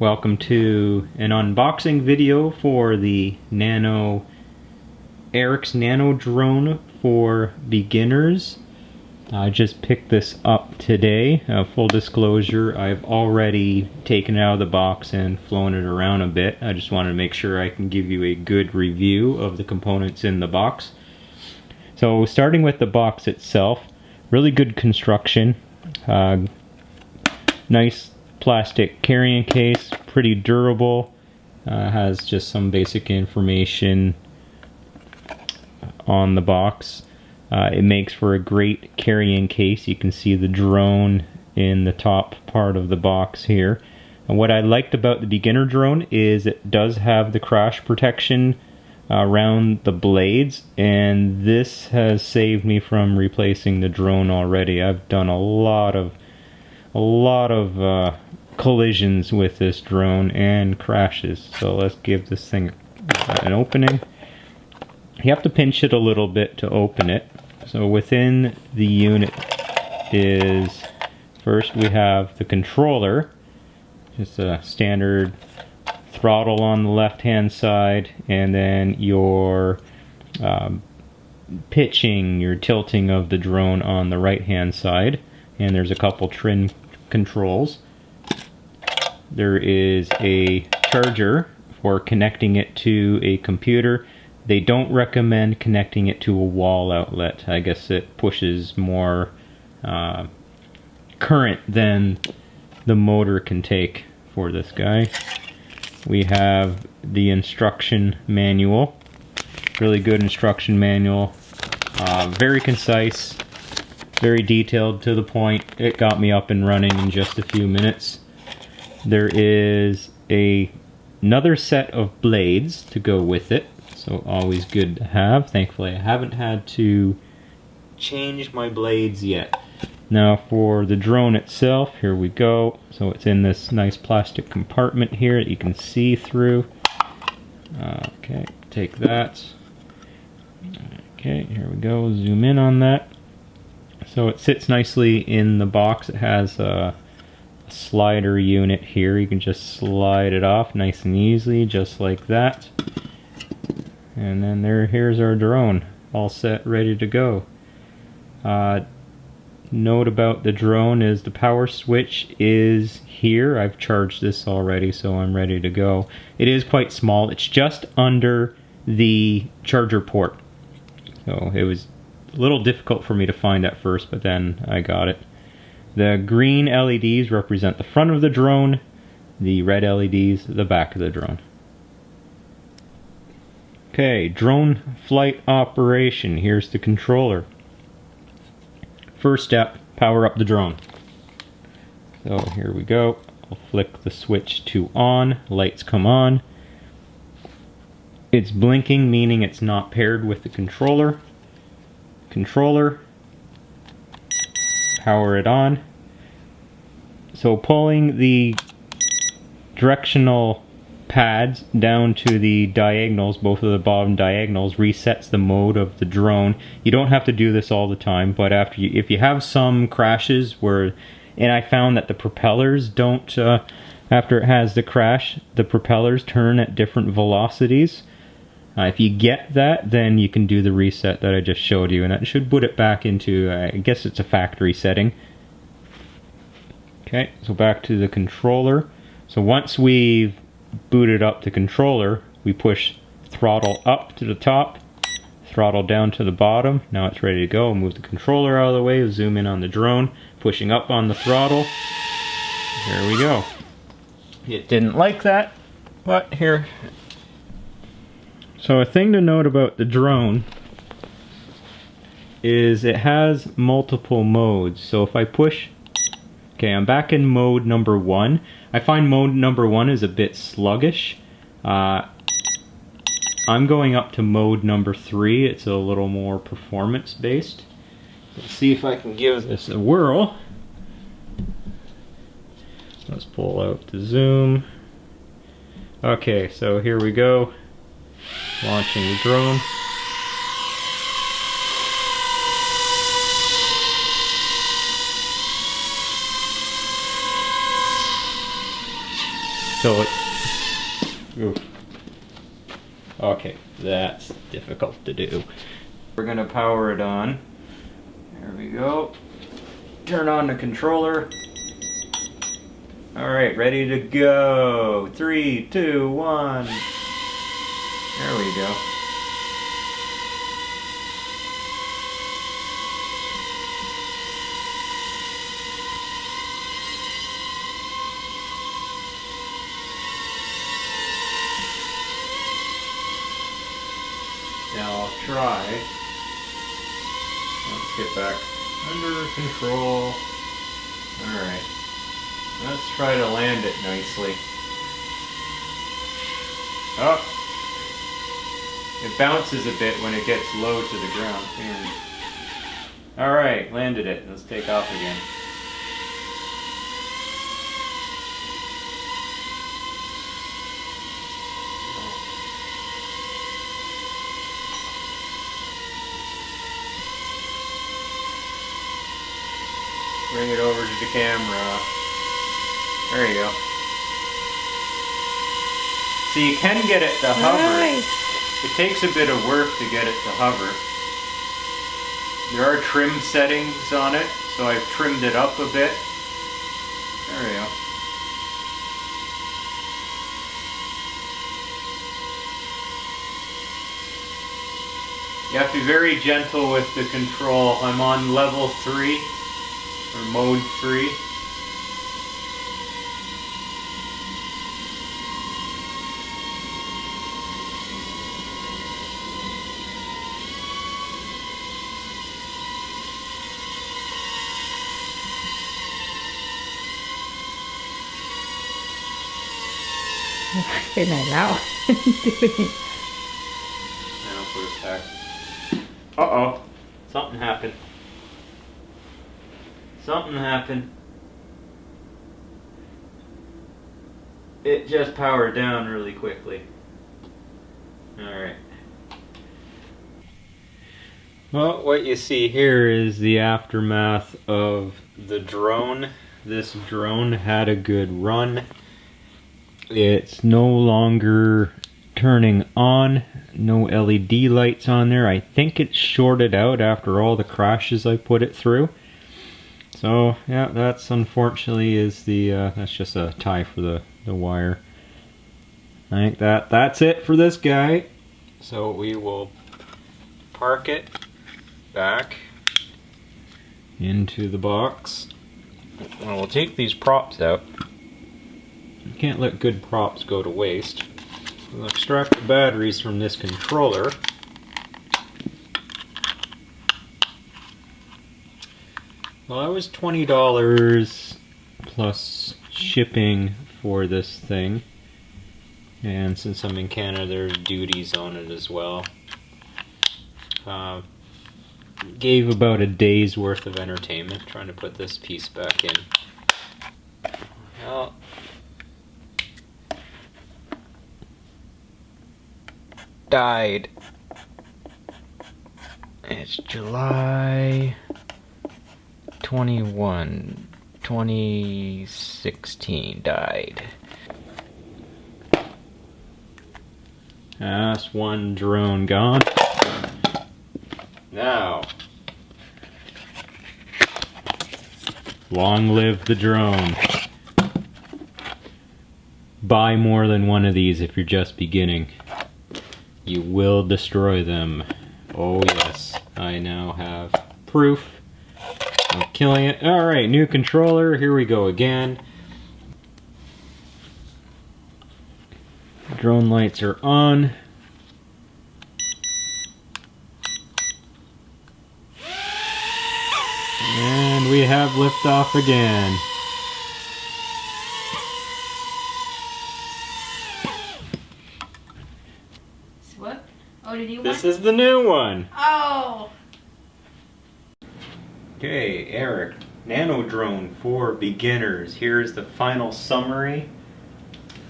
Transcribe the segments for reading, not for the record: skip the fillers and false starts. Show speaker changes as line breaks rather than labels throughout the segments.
Welcome to an unboxing video for the Aerix Nano Drone for beginners. I just picked this up today. Full disclosure, I've already taken it out of the box and flown it around a bit. I just wanted to make sure I can give you a good review of the components in the box. So starting with the box itself, really good construction. Nice plastic carrying case, pretty durable. Has just some basic information on the box. It makes for a great carrying case. You can see the drone in the top part of the box here. And what I liked about the beginner drone is it does have the crash protection around the blades, and this has saved me from replacing the drone already. I've done a lot of collisions with this drone and crashes. So let's give this thing an opening. You have to pinch it a little bit to open it. So within the unit is, first we have the controller, just a standard throttle on the left hand side, and then your pitching, your tilting of the drone on the right hand side, and there's a couple trim controls. There is a charger for connecting it to a computer. They don't recommend connecting it to a wall outlet. I guess it pushes more current than the motor can take for this guy. We have the instruction manual. Really good instruction manual. Very concise, very detailed, to the point. It got me up and running in just a few minutes. There is another set of blades to go with it. So always good to have. Thankfully I haven't had to change my blades yet. Now for the drone itself, here we go. So it's in this nice plastic compartment here that you can see through. Okay, take that. Okay, here we go. Zoom in on that. So it sits nicely in the box. It has a slider unit here. You can just slide it off nice and easily, just like that. And then here's our drone, all set, ready to go. Note about the drone is the power switch is here. I've charged this already, so I'm ready to go. It is quite small. It's just under the charger port. So it was a little difficult for me to find at first, but then I got it. The green LEDs represent the front of the drone. The red LEDs, the back of the drone. Okay, drone flight operation. Here's the controller. First step, power up the drone. So here we go. I'll flick the switch to on. Lights come on. It's blinking, meaning it's not paired with the controller. Controller. Power it on. So pulling the directional pads down to the diagonals, both of the bottom diagonals, resets the mode of the drone. You don't have to do this all the time, but if you have some crashes and I found that the propellers don't, after it has the crash, the propellers turn at different velocities. If you get that, then you can do the reset that I just showed you, and that should put it back into, I guess it's a factory setting. Okay, so back to the controller. So once we've booted up the controller, we push throttle up to the top, throttle down to the bottom. Now it's ready to go. Move the controller out of the way, zoom in on the drone, pushing up on the throttle. There we go. It didn't like that, but here. So a thing to note about the drone is it has multiple modes. So if I push, okay, I'm back in mode number 1. I find mode number 1 is a bit sluggish. I'm going up to mode number 3. It's a little more performance based. Let's see if I can give this a whirl. Let's pull out the zoom. Okay, so here we go. Launching the drone. So it... Ooh. Okay, that's difficult to do. We're gonna power it on. There we go. Turn on the controller. Alright, ready to go. 3, 2, 1. There we go. Now I'll try. Let's get back under control. Alright. Let's try to land it nicely. Oh! It bounces a bit when it gets low to the ground. Alright, landed it. Let's take off again. Bring it over to the camera. There you go. So you can get it to hover.
Nice.
It takes a bit of work to get it to hover. There are trim settings on it, so I've trimmed it up a bit. There we go. You have to be very gentle with the control. I'm on level 3. Or mode 3.
ไปไหนแล้ว
Now put it back. Uh-oh. Something happened. Something happened. It just powered down really quickly. Alright. Well, what you see here is the aftermath of the drone. This drone had a good run. It's no longer turning on. No LED lights on there. I think it's shorted out after all the crashes I put it through. So yeah, that's unfortunately is the that's just a tie for the wire. I think that's it for this guy. So we will park it back into the box. And we'll take these props out. You can't let good props go to waste. We'll extract the batteries from this controller. Well, that was $20 plus shipping for this thing. And since I'm in Canada, there's duties on it as well. Gave about a day's worth of entertainment trying to put this piece back in. Well, died. It's July 21, 2016 died. That's one drone gone. Now, long live the drone. Buy more than one of these if you're just beginning. You will destroy them. Oh yes, I now have proof of killing it. Alright, new controller, here we go again. Drone lights are on. And we have liftoff again.
What? Oh, did you want?
This is the new one.
Oh!
Okay, Aerix Nano Drone for beginners. Here's the final summary.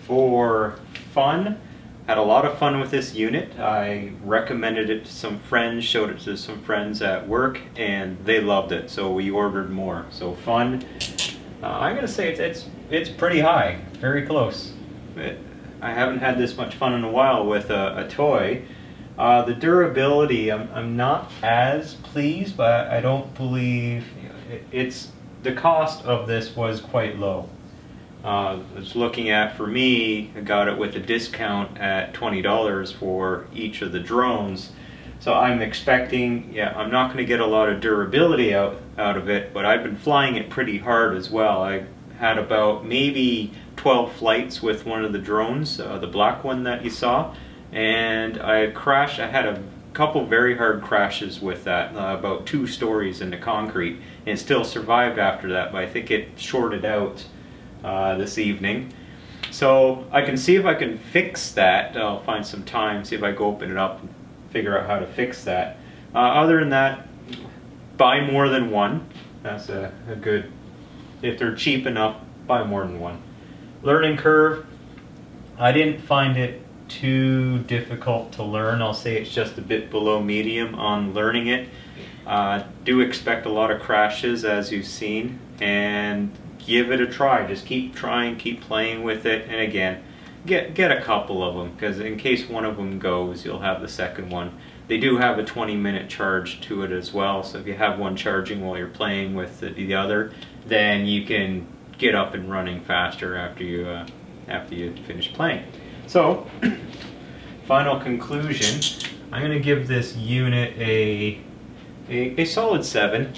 For fun, had a lot of fun with this unit. I recommended it to some friends, showed it to some friends at work, and they loved it, so we ordered more. So fun. I'm gonna say it's pretty high, very close. I haven't had this much fun in a while with a toy. The durability, I'm not as pleased, but I don't believe the cost of this was quite low. I was looking at, for me, I got it with a discount at $20 for each of the drones. So I'm expecting, yeah, I'm not going to get a lot of durability out of it, but I've been flying it pretty hard as well. I had about maybe 12 flights with one of the drones, the black one that you saw, and I had a couple very hard crashes with that, about 2 stories into concrete, and still survived after that, but I think it shorted out this evening. So I can see if I can fix that. I'll find some time, see if I go open it up and figure out how to fix that. Other than that, buy more than one. That's a good, if they're cheap enough, buy more than one. Learning curve, I didn't find it too difficult to learn. I'll say it's just a bit below medium on learning it. Do expect a lot of crashes, as you've seen, and give it a try. Just keep trying, keep playing with it, and again, get a couple of them, because in case one of them goes, you'll have the second one. They do have a 20-minute charge to it as well, so if you have one charging while you're playing with the other, then you can get up and running faster after you finish playing. So, final conclusion, I'm going to give this unit a solid 7.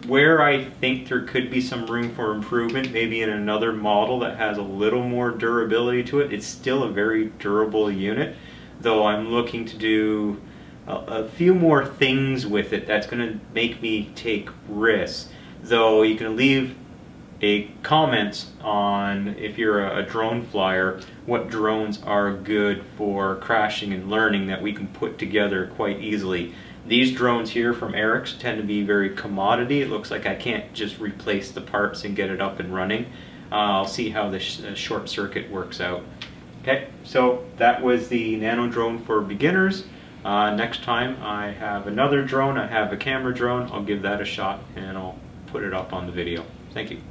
Where I think there could be some room for improvement, maybe in another model that has a little more durability to it. It's still a very durable unit, though I'm looking to do a few more things with it that's going to make me take risks. Though you can leave a comment on, if you're a drone flyer, what drones are good for crashing and learning that we can put together quite easily. These drones here from Aerix tend to be very commodity. It looks like I can't just replace the parts and get it up and running. I'll see how the short circuit works out. Okay, so that was the Nano Drone for beginners. Next time I have another drone, I have a camera drone, I'll give that a shot and I'll put it up on the video. Thank you.